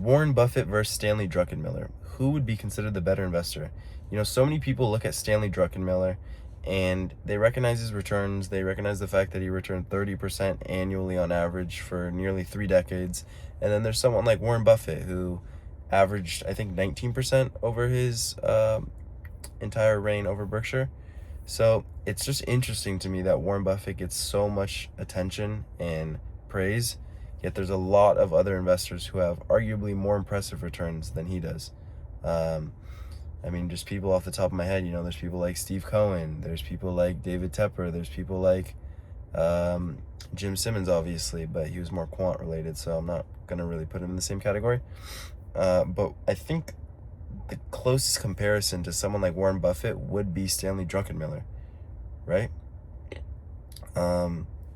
Warren Buffett versus Stanley Druckenmiller. Who would be considered the better investor? So many people look at Stanley Druckenmiller and they recognize his returns. They recognize the fact that he returned 30% annually on average for nearly 3 decades. And then there's someone like Warren Buffett who averaged, I think, 19% over his entire reign over Berkshire. So it's just interesting to me that Warren Buffett gets so much attention and praise, yet there's a lot of other investors who have arguably more impressive returns than he does. Just people off the top of my head, there's people like Steve Cohen, there's people like David Tepper, there's people like Jim Simmons, obviously, but he was more quant related, so I'm not going to really put him in the same category. But I think the closest comparison to someone like Warren Buffett would be Stanley Druckenmiller, right?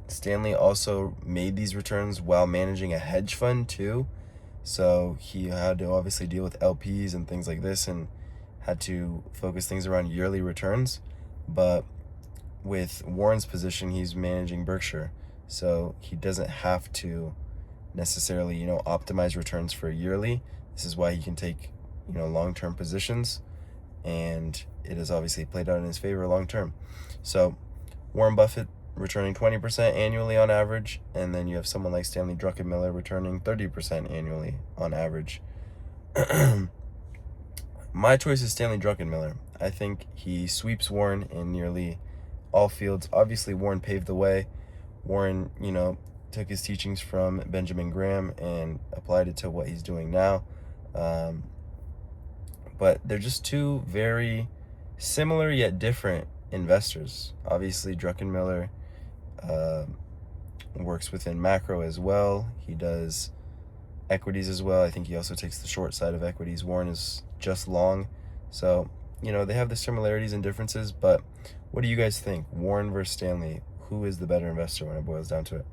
Stanley also made these returns while managing a hedge fund too. So he had to obviously deal with LPs and things like this and had to focus things around yearly returns. But with Warren's position, he's managing Berkshire. So he doesn't have to necessarily, optimize returns for yearly. This is why he can take, long-term positions, and it has obviously played out in his favor long-term. So Warren Buffett returning 20% annually on average, and then you have someone like Stanley Druckenmiller returning 30% annually on average. My choice is Stanley Druckenmiller. I think he sweeps Warren in nearly all fields. Obviously, Warren paved the way. Warren, took his teachings from Benjamin Graham and applied it to what he's doing now. But they're just two very similar yet different investors. Obviously, Druckenmiller works within macro as well. He does equities as well. I think he also takes the short side of equities. Warren is just long. So, they have the similarities and differences, but what do you guys think? Warren versus Stanley, who is the better investor when it boils down to it?